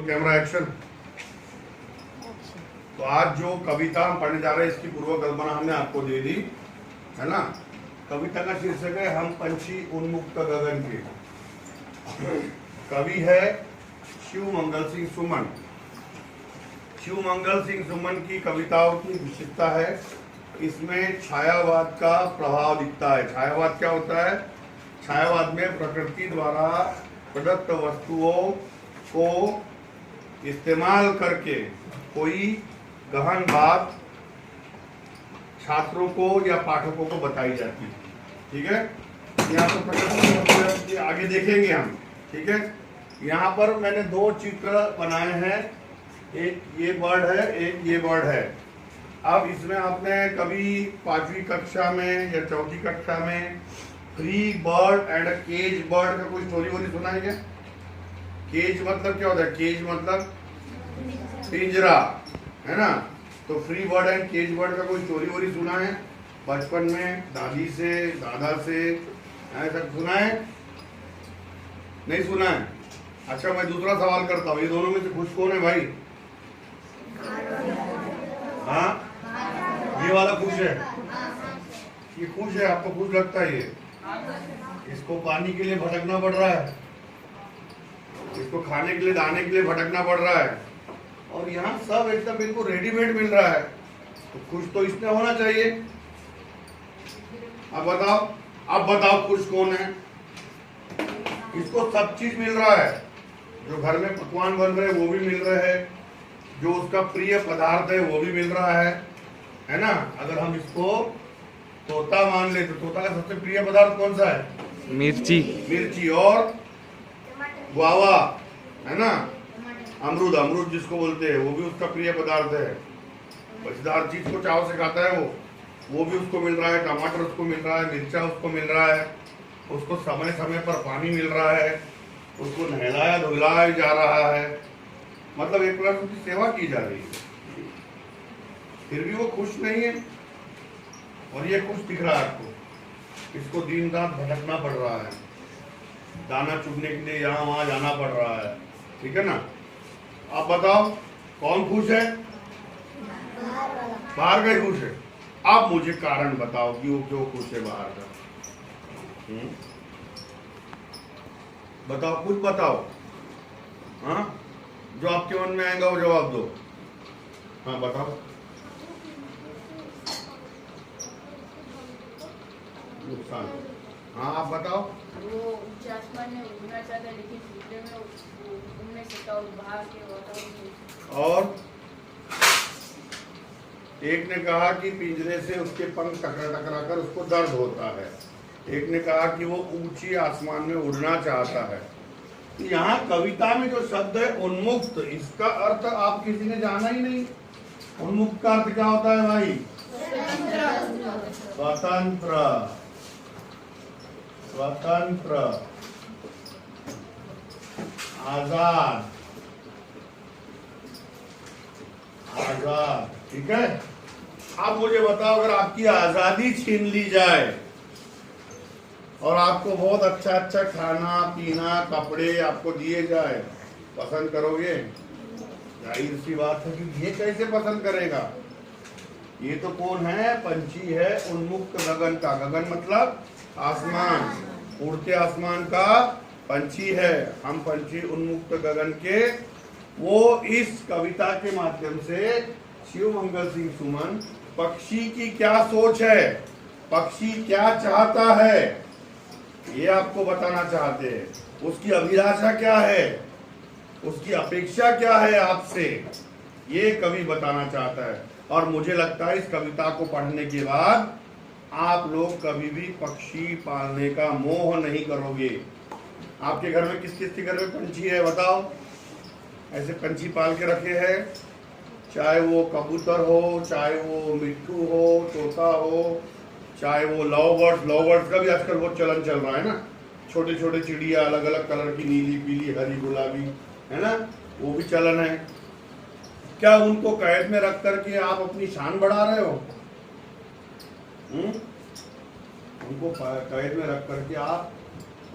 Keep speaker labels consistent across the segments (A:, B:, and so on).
A: Camera action. तो आज जो कविता हम पढ़ने जा रहे हैं इसकी पूर्व कल्पना हमने आपको दे दी है ना। कविता का शीर्षक है हम पंछी उन्मुक्त गगन के। कवि है शिव मंगल सिंह सुमन। शिव मंगल सिंह सुमन की कविताओं की विशेषता है इसमें छायावाद का प्रभाव दिखता है। छायावाद क्या होता है? छायावाद में प्रकृति द्वारा प्रदत्त वस्तुओं को इस्तेमाल करके कोई गहन बात छात्रों को या पाठकों को बताई जाती है। ठीक है, यहाँ पर प्रकृति आगे देखेंगे हम। ठीक है, यहाँ पर मैंने दो चित्र बनाए हैं, एक ये बर्ड है, एक ये बर्ड है। अब इसमें आपने कभी 5वीं कक्षा में या 4थी कक्षा में free bird and cage bird का कोई स्टोरी वोरी सुना है क्या? केज मतलब क्या होता है? केज मतलब पिंजरा, है ना। तो free bird and cage bird का कोई स्टोरी वोरी सुना है बचपन में? दादी से, दादा से ऐसा सुना है? नहीं सुना है? अच्छा, मैं दूसरा सवाल करता हूँ, ये दोनों में से खुश कौन है भाई? हाँ, ये वाला खुश है, ये खुश है, आपको खुश लगता है? ये इसको पानी के लिए भटकना पड़ रहा है, इसको खाने के लिए, दाने के लिए भटकना पड़ रहा है, और यहाँ सब एकदम इनको रेडीमेड मिल रहा है। तो खुश तो इसमें होना चाहिए। अब बताओ खुश कौन है? इसको सब चीज मिल रहा है, जो घर में पकवान बन रहे हैं वो भी मिल रहे हैं, जो उसका प्रिय पदार्थ है वो भी मिल रहा है ना। अगर हम इसको तोता मान ले तो तोता का सबसे प्रिय पदार्थ कौन सा है? मिर्ची और गुआवा, है ना। अमरूद जिसको बोलते हैं वो भी उसका प्रिय पदार्थ है। बचदार चीज को चाव से खाता है वो भी उसको मिल रहा है। टमाटर उसको मिल रहा है, मिर्चा उसको मिल रहा है, उसको समय समय पर पानी मिल रहा है, उसको नहलाया धुलाया जा रहा है, मतलब एक प्रकार उसकी सेवा की जा रही है। फिर भी वो खुश नहीं है, और ये खुश दिख रहा है आपको। इसको दिन रात भटकना पड़ रहा है, दाना चुगने के लिए यहाँ वहां जाना पड़ रहा है। ठीक है ना। आप बताओ कौन खुश है? बाहर का ही खुश है। आप मुझे कारण बताओ कि वो क्यों खुश है बाहर का। बताओ, कुछ बताओ। हाँ, जो आपके मन में आएगा वो जवाब दो। हाँ बताओ। नुकसान। हाँ आप बताओ।
B: वो ऊंचे आसमान में उड़ना चाहता है लेकिन पिंजरे में उड़ नहीं सकता और बाहर के वातावरण।
A: और एक ने कहा कि पिंजरे से उसके पंख टकरा कर उसको दर्द होता है। एक ने कहा कि वो ऊंची आसमान में उड़ना चाहता है। यहाँ कविता में जो शब्द है उन्मुक्त, इसका अर्थ आप किसी ने जाना ही नहीं। उन्मुक्त का अर्थ क्या होता है भाई? स्वतंत्र, स्वतंत्र, आजाद, आजाद। ठीक है। आप मुझे बताओ, अगर आपकी आजादी छीन ली जाए और आपको बहुत अच्छा अच्छा खाना पीना कपड़े आपको दिए जाए, पसंद करोगे? जाहिर सी बात है कि ये कैसे पसंद करेगा? ये तो कौन है? पंछी है उन्मुक्त गगन का। गगन मतलब आसमान, उड़ते आसमान का पंछी है। हम पंछी उन्मुक्त गगन के। वो इस कविता के माध्यम से शिव मंगल सिंह सुमन पक्षी की क्या सोच है, पक्षी क्या चाहता है, ये आपको बताना चाहते हैं। उसकी अभिलाषा क्या है, उसकी अपेक्षा क्या है आपसे, ये कवि बताना चाहता है। और मुझे लगता है इस कविता को पढ़ने के बाद आप लोग कभी भी पक्षी पालने का मोह नहीं करोगे। आपके घर में किस किस के घर में पंछी है बताओ? ऐसे पंछी पाल के रखे हैं, चाहे वो कबूतर हो, चाहे वो मिट्ठू हो, तोता हो, चाहे वो लव बर्ड्स का भी आजकल बहुत चलन चल रहा है ना। छोटे छोटे चिड़िया अलग अलग कलर की, नीली पीली हरी गुलाबी, है ना, वो भी चलन है। क्या उनको कैद में रख करके आप अपनी शान बढ़ा रहे हो? उनको कैद में रख करके आप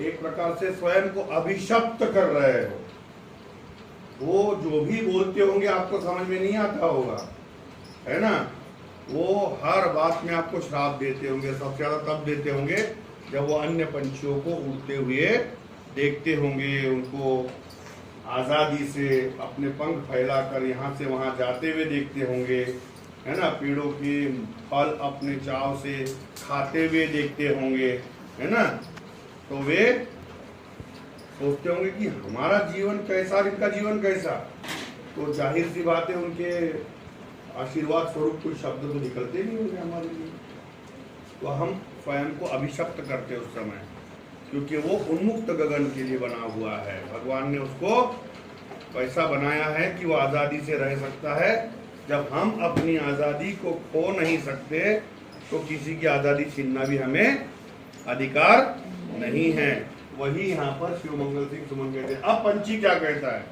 A: एक प्रकार से स्वयं को अभिशप्त कर रहे हो। वो जो भी बोलते होंगे आपको समझ में नहीं आता होगा, है ना। वो हर बात में आपको श्राप देते होंगे, सबसे ज्यादा तब देते होंगे जब वो अन्य पंछियों को उड़ते हुए देखते होंगे, उनको आज़ादी से अपने पंख फैलाकर यहाँ से वहाँ जाते हुए देखते होंगे, है ना। पेड़ों के फल अपने चाव से खाते हुए देखते होंगे, है ना। तो वे सोचते होंगे कि हमारा जीवन कैसा, इनका जीवन कैसा। तो जाहिर सी बात है उनके आशीर्वाद स्वरूप कोई शब्द तो निकलते नहीं होंगे हमारे लिए। तो हम स्वयं को अभिशप्त करते उस समय, क्योंकि वो उन्मुक्त गगन के लिए बना हुआ है। भगवान ने उसको वैसा बनाया है कि वो आज़ादी से रह सकता है। जब हम अपनी आज़ादी को खो नहीं सकते तो किसी की आज़ादी छीनना भी हमें अधिकार नहीं है। वही यहाँ पर शिवमंगल सिंह सुमन कहते हैं। अब पंछी क्या कहता है?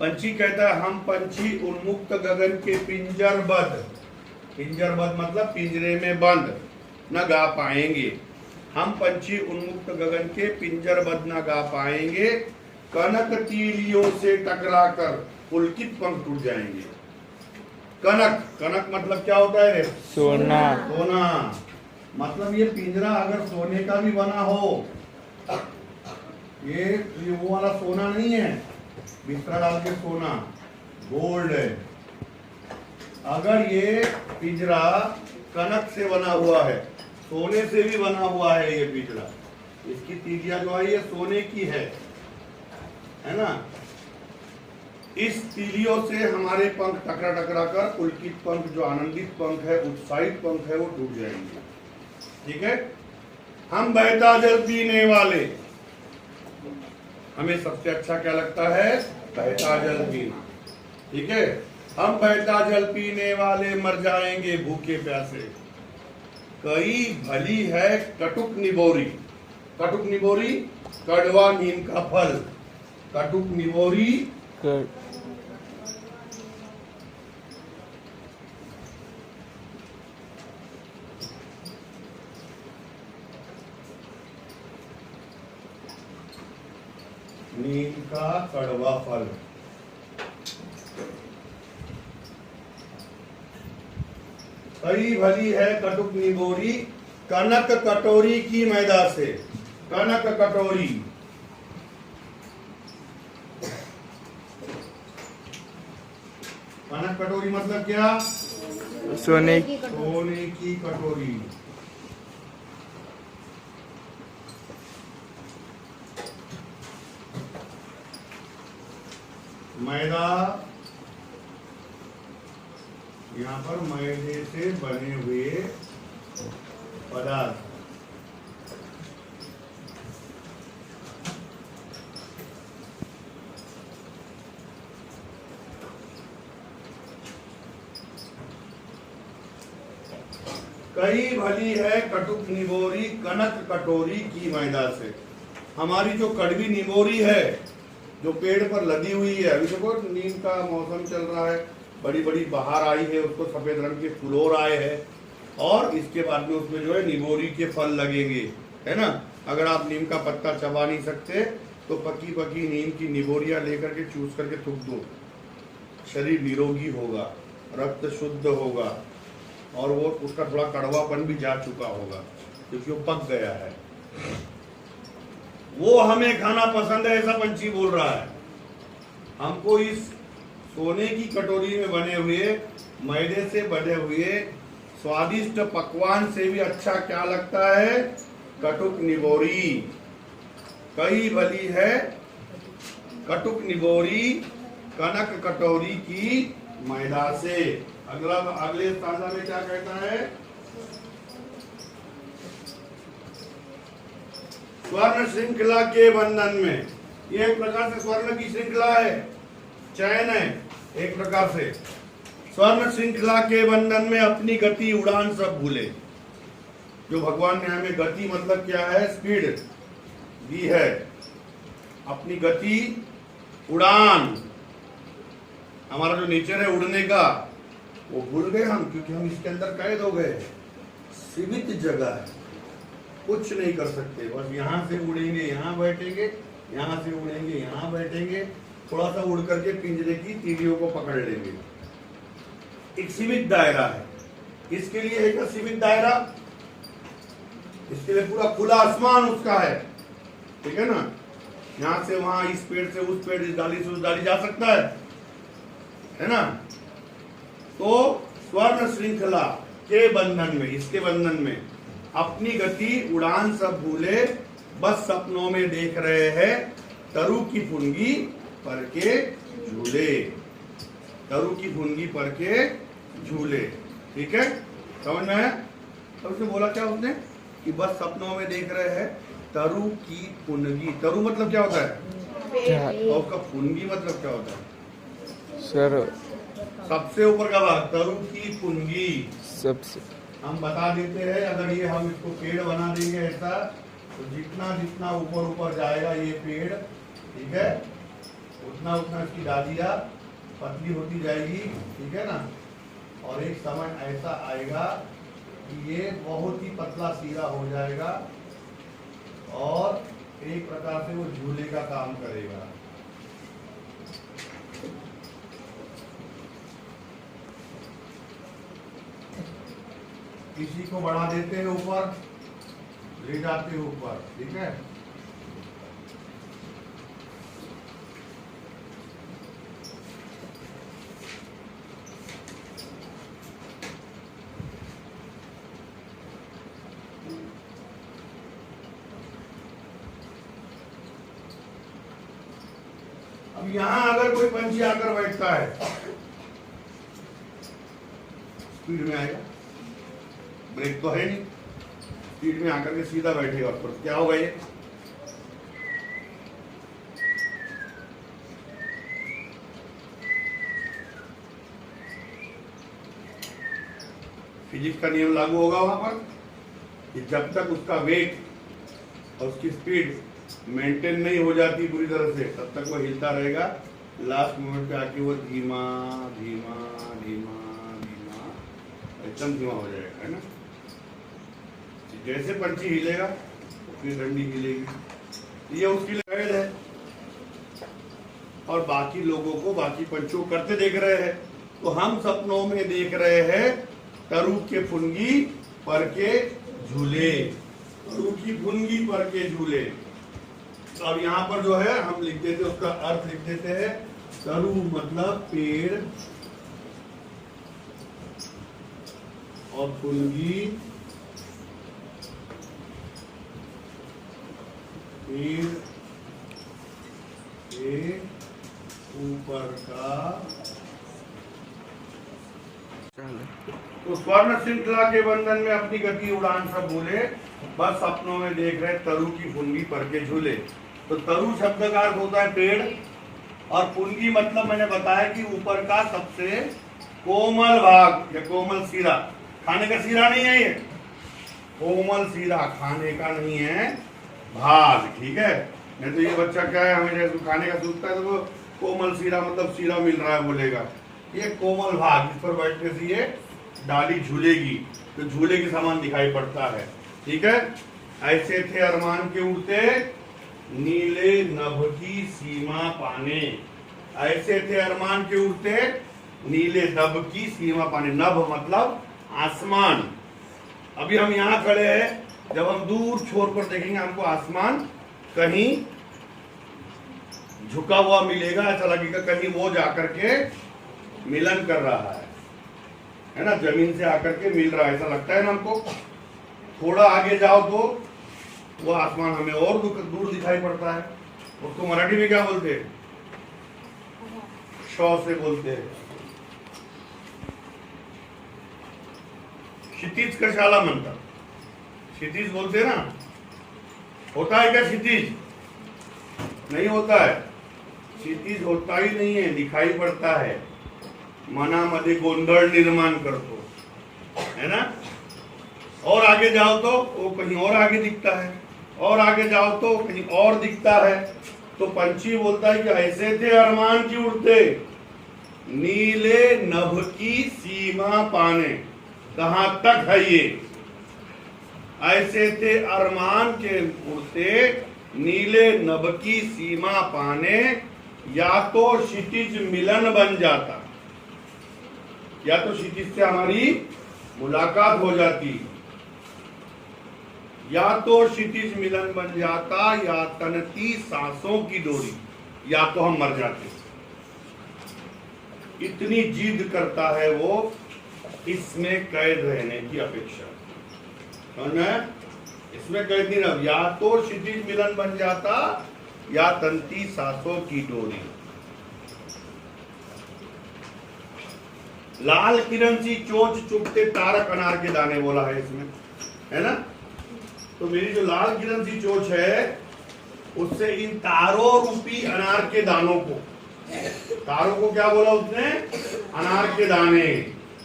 A: पंछी कहता है हम पंछी उन्मुक्त गगन के पिंजरबद्ध, पिंजरबद्ध मतलब पिंजरे में बंद, न गा पाएंगे। हम पंछी उन्मुक्त गगन के पिंजरबद्ध न गा पाएंगे, कनक तीलियों से टकराकर पुलकित पंख टूट जाएंगे। कनक, कनक मतलब क्या होता है रे?
C: सोना।
A: सोना मतलब ये पिंजरा अगर सोने का भी बना हो, ये वो वाला सोना नहीं है बिस्तरा डाल के सोना, गोल्ड है। अगर ये पिंजरा कनक से बना हुआ है, सोने से भी बना हुआ है ये पिंजरा, इसकी तीलियां जो है ये सोने की है ना। इस तीलियों से हमारे पंख टकरा टकरा कर पुलकित पंख, जो आनंदित पंख है, उत्साहित पंख है, वो टूट जाएंगे। ठीक है। हम बहता जल पीने वाले, हमें सबसे अच्छा क्या लगता है? बहता जल पीना। ठीक है। हम बहता जल पीने वाले मर जाएंगे भूखे प्यासे, कई भली है कटुक निबोरी। कटुक निबोरी कड़वा नीम का फल, कटुक निबोरी नीम का कड़वा फल। कई भली है कटुक निबोरी, कनक कटोरी की मैदा से। कनक कटोरी, कनक कटोरी मतलब क्या?
C: सोने
A: सोने की कटोरी। मैदा, यहाँ पर मैदे से बने हुए पदार्थ। कई भली है कटुक निबोरी, कनक कटोरी की मैदा से। हमारी जो कड़वी निबोरी है, जो पेड़ पर लदी हुई है, अभी देखो नीम का मौसम चल रहा है, बड़ी बड़ी बहार आई है, उसको सफेद रंग के फुलोर आए हैं, और इसके बाद में उसमें जो है निबोरी के फल लगेंगे, है ना। अगर आप नीम का पत्ता चबा नहीं सकते तो पकी पकी नीम की निबोरियां लेकर के चूस करके थूक दो, शरीर निरोगी होगा, रक्त शुद्ध होगा, और वो उसका थोड़ा कड़वापन भी जा चुका होगा क्योंकि वो पक गया है। वो हमें खाना पसंद है, ऐसा पंछी बोल रहा है। हमको इस सोने की कटोरी में बने हुए, मैदे से बने हुए स्वादिष्ट पकवान से भी अच्छा क्या लगता है? कटुक निबोरी। कई भली है कटुक निबोरी, कनक कटोरी की मैदा से। अगले ताजा में क्या कहता है? स्वर्ण श्रृंखला के बंधन में, ये एक प्रकार से स्वर्ण की श्रृंखला है, चैन है एक प्रकार से। स्वर्ण श्रृंखला के बंधन में अपनी गति उड़ान सब भूले। जो भगवान ने हमें गति मतलब क्या है? स्पीड दी है, अपनी गति उड़ान, हमारा जो नेचर है उड़ने का, वो भूल गए हम, क्योंकि हम इसके अंदर कैद हो गए। सीमित जगह है, कुछ नहीं कर सकते, बस यहाँ से उड़ेंगे यहाँ बैठेंगे, यहाँ से उड़ेंगे यहाँ बैठेंगे, थोड़ा सा उड़ करके पिंजरे की तीलियों को पकड़ लेंगे। एक सीमित दायरा है, इसके लिए है क्या सीमित दायरा, इसके लिए पूरा खुला आसमान उसका है, ठीक है ना। यहां से वहां, इस पेड़ से उस पेड़, इस डाली से उस डाली जा सकता है ना। तो स्वर्ण श्रृंखला के बंधन में, इसके बंधन में अपनी गति उड़ान सब भूले, बस सपनों में देख रहे हैं तरु की फुनगी पर के झूले, तरु की फुनगी पर के झूले, ठीक है, समझ में आया। तो उसने बोला क्या, उसने कि बस सपनों में देख रहे हैं तरु की फुनगी। तरु मतलब क्या होता है, और उसका फुनगी मतलब क्या होता है
C: सर?
A: सबसे ऊपर का भाग, तरु की फुनगी।
C: सबसे
A: हम बता देते हैं, अगर ये हम इसको पेड़ बना देंगे ऐसा, तो जितना जितना ऊपर ऊपर जाएगा ये पेड़, ठीक है, उतना उतना इसकी डालियां पतली होती जाएगी, ठीक है ना। और एक समय ऐसा आएगा कि ये बहुत ही पतला सीरा हो जाएगा और एक प्रकार से वो झूले का काम करेगा। इसी को बढ़ा देते हैं ऊपर, ले जाते हैं ऊपर, ठीक है। अब यहां अगर कोई पंछी आकर बैठता है, स्पीड में आएगा, ब्रेक तो है नहीं, स्पीड में आकर के सीधा बैठेगा उस पर, क्या होगा ये, फिजिक्स का नियम लागू होगा वहां पर कि जब तक उसका वेट और उसकी स्पीड मेंटेन नहीं हो जाती पूरी तरह से, तब तक वो हिलता रहेगा। लास्ट मोमेंट पे आके वो धीमा धीमा धीमा धीमा एकदम धीमा हो जाएगा, है ना। जैसे पंछी हिलेगा फिर डंडी हिलेगी, ये उसकी लहर है। और बाकी लोगों को, बाकी पंछियों करते देख रहे हैं, तो हम सपनों में देख रहे हैं तरु के फुनगी पर के झूले, तरु की फुनगी पर के झूले। तो अब यहाँ पर जो है हम लिख देते, उसका अर्थ लिख देते हैं, तरु मतलब पेड़ और फुनगी पेड़ के ऊपर का। तो स्वर्ण श्रृंखला के बंधन में अपनी गति उड़ान सब भूले, बस सपनों में देख रहे तरु की फुनगी पर के झूले। तो तरु शब्द का अर्थ होता है पेड़, और फुनगी मतलब मैंने बताया कि ऊपर का सबसे कोमल भाग या कोमल सिरा, खाने का सिरा नहीं है ये, कोमल सिरा खाने का नहीं है भाग, ठीक है। नहीं तो ये बच्चा क्या है, हमें जैसे खाने का सोचता है तो वो कोमल सिरा मतलब सिरा मिल रहा है बोलेगा, ये कोमल भाग, इस पर बैठने से ये डाली झूलेगी तो झूले के समान दिखाई पड़ता है, ठीक है। ऐसे थे अरमान के उड़ते नीले नभ की सीमा पाने, ऐसे थे अरमान के उड़ते नीले नभ की सीमा पाने। नभ मतलब आसमान। अभी हम यहाँ खड़े हैं, जब हम दूर छोर पर देखेंगे हमको आसमान कहीं झुका हुआ मिलेगा, ऐसा लगेगा कहीं वो जाकर के मिलन कर रहा है ना, जमीन से आकर के मिल रहा है, ऐसा लगता है ना हमको। थोड़ा आगे जाओ तो वो आसमान हमें और दूर दिखाई पड़ता है। उसको मराठी में क्या बोलते हैं, शौ से बोलते हैं। क्षितिज कशाला म्हणतात, क्षितिज बोलते ना, होता है क्या क्षितिज? नहीं होता है, क्षितिज होता ही नहीं है, दिखाई पड़ता है, मनामध्ये गोंधळ निर्माण करतो, है ना। और आगे जाओ तो वो कहीं और आगे दिखता है, और आगे जाओ तो कहीं और दिखता है। तो पंछी बोलता है कि ऐसे थे अरमान की उड़ते नीले नभ की सीमा पाने, कहां तक है ये, ऐसे थे अरमान के उड़ते नीले नभ की सीमा पाने, या तो क्षितिज मिलन बन जाता, या तो क्षितिज से हमारी मुलाकात हो जाती, या तो क्षितिज मिलन बन जाता, या तनती सांसों की डोरी, या तो हम मर जाते। इतनी जिद करता है वो इसमें कैद रहने की अपेक्षा। समझ में? इसमें कैद नहीं रह, या तो क्षितिज मिलन बन जाता या तनती सांसों की डोरी। लाल किरण सी चोंच चुभते तारक अनार के दाने बोला है इसमें, है ना? तो मेरी जो लाल किरण सी चोंच है उससे इन तारों रूपी अनार के दानों को, तारों को क्या बोला उसने? अनार के दाने।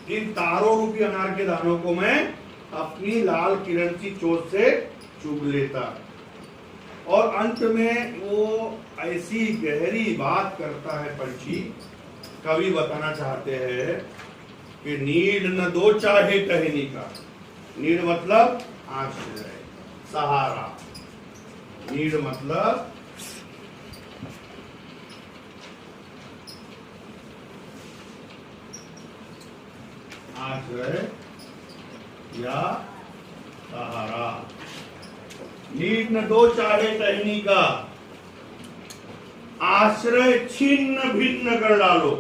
A: इन तारों रूपी अनार के दानों को मैं अपनी लाल किरण सी चोंच से चुभ लेता। और अंत में वो ऐसी गहरी बात करता है पंछी, कवि बताना चाहते हैं कि नीड न दो चाहे टहनी का। नीड मतलब आश्रय, सहारा। नीड मतलब आश्रय या सहारा। नीड न दो चाहे टहनी का, आश्रय छिन्न भिन्न कर डालो।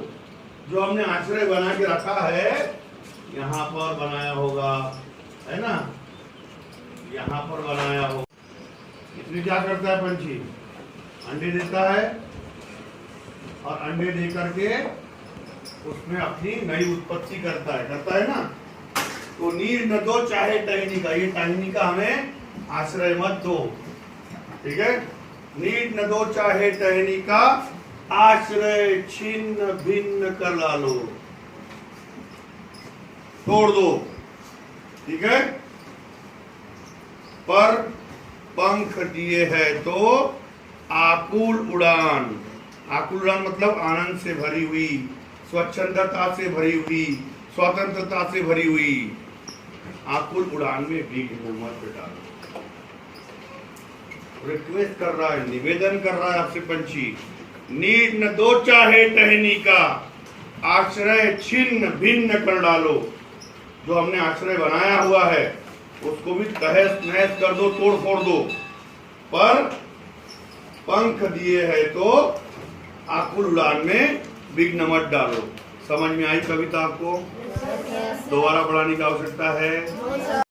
A: जो हमने आश्रय बना के रखा है, यहाँ पर बनाया होगा, है ना? यहाँ पर बनाया होगा। इसमें क्या करता है पंछी? अंडे देता है और अंडे दे करके उसमें अपनी नई उत्पत्ति करता है ना? तो नीड न दो चाहे टहनी का, ये टहनी का हमें आश्रय मत दो, ठीक है? नीड न दो चाहे टहनी का, आश्रय छिन्न भिन्न कर डालो, तोड़ दो, ठीक है? पर पंख दिए है तो आकुल उड़ान। आकुल उड़ान मतलब आनंद से भरी हुई, स्वच्छंदता से भरी हुई, स्वतंत्रता से भरी हुई। आकुल उड़ान में विघ्न मत डालो। रिक्वेस्ट कर रहा है, निवेदन कर रहा है आपसे पंछी, नीड न दो चाहे टहनी का, आश्रय छिन्न भिन्न कर डालो। जो हमने आश्रय बनाया हुआ है उसको भी तहस नहस कर दो, तोड़ फोड़ दो। पर पंख दिए है तो आकुल उड़ान में विघ्न मत डालो। समझ में आई कविता आपको? दोबारा पढ़ाने की आवश्यकता है?